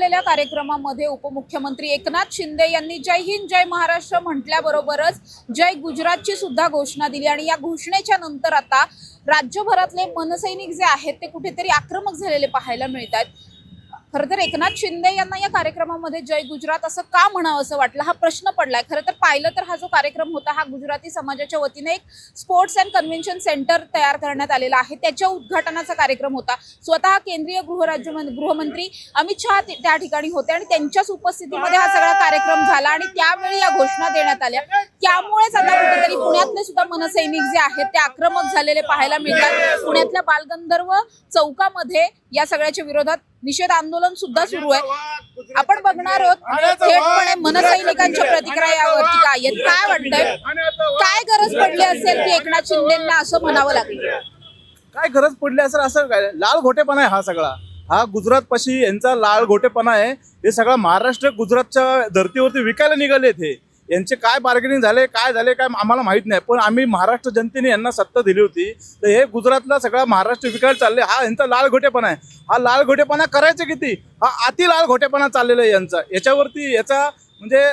झालेल्या कार्यक्रमामध्ये उपमुख्यमंत्री एकनाथ शिंदे यांनी जय हिंद जय महाराष्ट्र म्हटल्याबरोबरच जय गुजरातची सुद्धा घोषणा दिली आणि या घोषणेच्या नंतर आता राज्यभरातले मनसैनिक जे आहेत ते कुठेतरी आक्रमक झालेले पाहायला मिळतात। खरं तर एकनाथ शिंदे यांना या कार्यक्रमामध्ये जय गुजरात असं का म्हणावं असं वाटलं हा प्रश्न पडलाय। खरं तर पाहिलं तर हा जो कार्यक्रम होता हा गुजराती समाजाच्या वतीने एक स्पोर्ट्स अँड कन्व्हेन्शन सेंटर तयार करण्यात आलेला आहे, त्याच्या उद्घाटनाचा कार्यक्रम होता। स्वतः केंद्रीय गृहमंत्री अमित शहा त्या ठिकाणी होते आणि त्यांच्याच उपस्थितीमध्ये हा सगळा कार्यक्रम झाला आणि त्यावेळी या घोषणा देण्यात आल्या। त्यामुळेच आता कुठेतरी पुण्यातले सुद्धा मनसैनिक जे आहेत ते आक्रमक झालेले पाहायला मिळतात। पुण्यातल्या बालगंधर्व चौकामध्ये या सगळ्याच्या विरोधात निषेध आंदोलन सुद्धा सुरू आहे। आपण बघणार आहोत थेटपणे मनसैनिकांच्या प्रतिक्रिया यावरती काय आहेत, काय वाटतंय, काय गरज पडली असेल की एकनाथ शिंदेंना असं म्हणावं लागलं, काय गरज पडली असेल असं काय लाल घोटेपणा आहे हा सगळा, हा गुजरात पाशी यांचा लाल घोटेपणा आहे। हे सगळं महाराष्ट्र गुजरातच्या धर्तीवरती विकायला निघाले थे, यांचे काय बार्गेनिंग झाले काय आम्हाला माहित नाही, पण आम्ही महाराष्ट्र जनतेने यांना सत्ता दिली होती तर हे गुजरातला सगळा महाराष्ट्र विकायला चालले, हा यांचा लाल घोटेपणा आहे। हा लाल घोटेपणा करायचं किती, हा अति लाल घोटेपणा चाललेला आहे यांचा, याच्यावरती याचा म्हणजे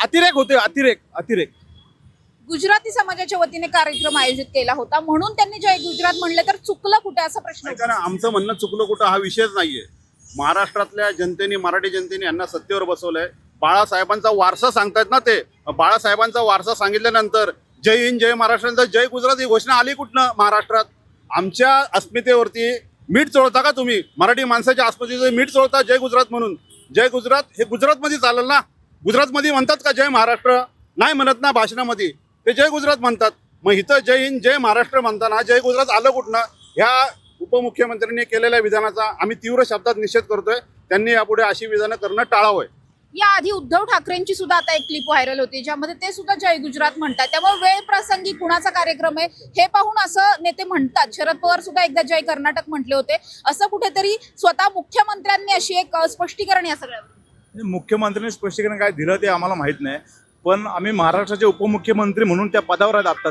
अतिरेक होते, अतिरेक। गुजराती समाजाच्या वतीने कार्यक्रम आयोजित केला होता म्हणून त्यांनी जय गुजरात म्हणले तर चुकलं कुठे असा प्रश्न होता। आमचं म्हणणं चुकलं कुठं हा विषयच नाहीये। महाराष्ट्रातल्या जनतेने मराठी जनतेने यांना सत्तेवर बसवलंय। बाळासाहेबांचा वारसा सांगतायत ना, ते बाळासाहेबांचा वारसा सांगितल्यानंतर जय हिंद जय महाराष्ट्रानंतर जय गुजरात ही घोषणा आली कुठनं महाराष्ट्रात? आमच्या अस्मितेवरती मीठ चोळता का तुम्ही? मराठी माणसाच्या अस्मितेवरती मीठ चोळता जय गुजरात म्हणून? जय गुजरात हे गुजरातमध्ये चालेल ना? गुजरातमध्ये म्हणतात का जय महाराष्ट्र? नाही म्हणत ना भाषणामध्ये, ते जय गुजरात म्हणतात। मग इथं जय हिंद जय महाराष्ट्र म्हणताना जय गुजरात आलं कुठनं? ह्या उपमुख्यमंत्र्यांनी केलेल्या विधानाचा आम्ही तीव्र शब्दात निषेध करतोय। त्यांनी यापुढे अशी विधानं करणं टाळावंय। याआधी उद्धव ठाकरेंची सुद्धा आता एक क्लिप व्हायरल होती ज्यामध्ये ते सुद्धा जय गुजरात म्हणतात, त्यामुळे वेळ प्रसंगी कुणाचा कार्यक्रम आहे हे पाहून असं नेते म्हणतात। शरद पवार सुद्धा एकदा जय कर्नाटक म्हटले होते, असं कुठेतरी स्वतः मुख्यमंत्र्यांनी अशी एक स्पष्टीकरण या सगळ्यावर। मुख्यमंत्र्यांनी स्पष्टीकरण काय दिलं ते आम्हाला माहित नाही, पण आम्ही महाराष्ट्राचे उपमुख्यमंत्री म्हणून त्या पदावर आहेत आता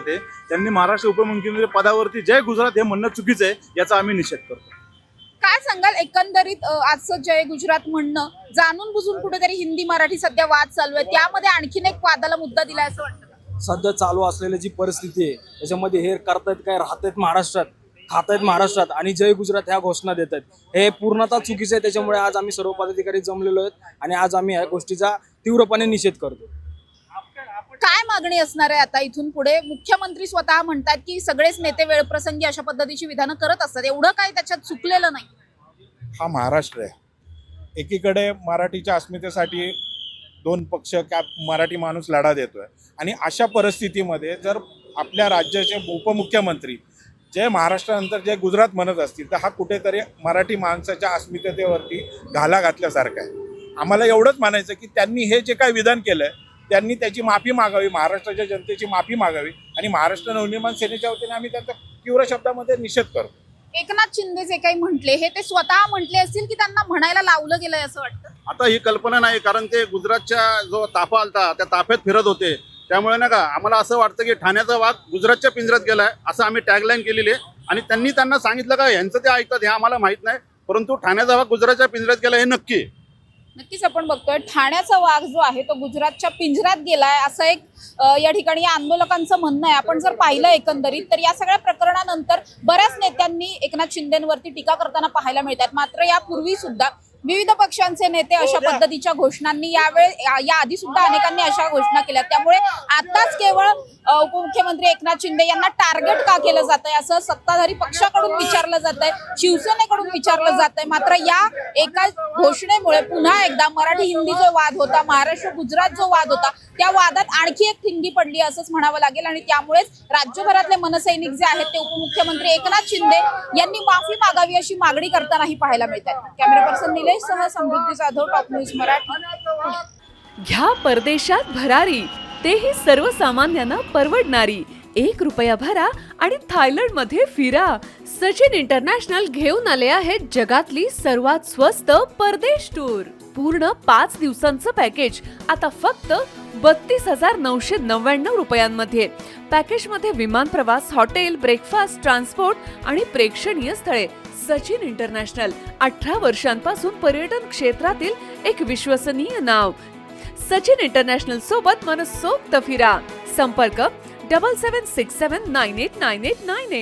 त्यांनी महाराष्ट्र उपमुख्यमंत्री पदावरती जय गुजरात हे म्हणणं चुकीचं आहे, याचा आम्ही निषेध करतो। काय सांगाल एकंदरीत आजचं जय गुजरात म्हणणं जाणून बुजून कुठेतरी हिंदी मराठी सध्या वाद चालू आहे, त्यामध्ये आणखीन एक वादाला मुद्दा दिलाय असं वाटतं? सध्या चालू असलेली जी परिस्थिती आहे त्याच्यामध्ये हे करतायत काय, राहतायत महाराष्ट्रात, खातायत महाराष्ट्रात आणि जय गुजरात ह्या घोषणा देत आहेत, हे पूर्णतः चुकीचं आहे। त्याच्यामुळे आज आम्ही सर्व पदाधिकारी जमलेलो आहेत आणि आज आम्ही ह्या गोष्टीचा तीव्रपणे निषेध करतो। काय मागणी असणार आहे आता इथून पुढे? मुख्यमंत्री स्वतः म्हणतात की सगळेच नेते वेळप्रसंगी अशा पद्धतीची विधानं करत असतात, एवढं काही त्याच्यात चुकलेलं नाही। हा महाराष्ट्र आहे, एकीकडे मराठीच्या अस्मितेसाठी दोन पक्ष मराठी माणूस लढा देतोय आणि अशा परिस्थितीमध्ये जर आपल्या राज्याचे उपमुख्यमंत्री जे महाराष्ट्रानंतर जे गुजरात म्हणत असतील तर हा कुठेतरी मराठी माणसाच्या अस्मितेवरती घाला घातल्यासारखं आहे। आम्हाला एवढंच मानायचं की त्यांनी हे जे काही विधान केलंय त्यांनी त्याची माफी मागावी, महाराष्ट्राच्या जनतेची माफी मागावी आणि महाराष्ट्र नवनिर्माण सेनेच्या वतीने आम्ही त्यांचा तीव्र शब्दामध्ये निषेध करतो। एकनाथ शिंदे जे काही म्हटले हे ते स्वतः म्हटले असतील की त्यांना म्हणायला लावलं गेलंय असं वाटतं? आता ही कल्पना नाही, कारण ते गुजरातच्या जो ताफा आलता त्या ताफ्यात फिरत होते, त्यामुळे ना का आम्हाला असं वाटतं की ठाण्याचा वाघ गुजरातच्या पिंजऱ्यात गेलाय असं आम्ही टॅगलाईन केलेली आहे आणि त्यांनी त्यांना सांगितलं का यांचं ते ऐकतात हे आम्हाला माहित नाही, परंतु ठाण्याचा वाघ गुजरातच्या पिंजऱ्यात गेला हे नक्की आहे। नक्कीच आपण बघतोय ठाण्याचा वाघ जो आहे तो गुजरातच्या पिंजऱ्यात गेलाय असं एक या ठिकाणी या आंदोलकांचं म्हणणं आहे। आपण जर पाहिलं एकंदरीत तर या सगळ्या प्रकरणानंतर बऱ्याच नेत्यांनी एकनाथ शिंदेंवरती टीका करताना पाहायला मिळतात, मात्र यापूर्वी सुद्धा विविध पक्षांचे नेते अशा पद्धतीच्या घोषणांनी याआधी सुद्धा अनेकांनी अशा घोषणा केल्या, त्यामुळे आताच केवळ उपमुख्यमंत्री एकनाथ शिंदे यांना टार्गेट का केलं जात आहे असं सत्ताधारी पक्षाकडून विचारलं जात आहे, शिवसेनेकडून विचारलं जात आहे। मात्र या एका घोषणेमुळे पुन्हा एकदा मराठी हिंदी जो वाद होता, महाराष्ट्र गुजरात जो वाद होता त्या वादात आणखी एक ठिणगी पडली असंच म्हणावं लागेल आणि त्यामुळेच राज्यभरातले मनसैनिक जे आहेत ते उपमुख्यमंत्री एकनाथ शिंदे यांनी माफी मागावी अशी मागणी करतानाही पाहायला मिळतात। कॅमेरा पर्सन निलेश सह समृद्धी जाधव, टॉप न्यूज मराठी। घ्या परदेशात भरारी, तेही सर्वसामान्यांना परवडणारी। 1 रुपया भरा आणि थायलंडमध्ये फिरा। सचिन इंटरनॅशनल घेऊन आले आहेत जगातली सर्वात स्वस्त परदेश टूर। पूर्ण 5 दिवसांचं पॅकेज आता फक्त 32,999 रुपयांमध्ये. पॅकेजमध्ये विमान प्रवास, हॉटेल, ब्रेकफास्ट, ट्रान्सपोर्ट आणि प्रेक्षणीय स्थळे. सचिन इंटरनॅशनल 18 वर्षांपासून पर्यटन क्षेत्रातील एक विश्वसनीय नाव. सचिन इंटरनॅशनल सोबत मनसोक्त फिरा. संपर्क 7767989898.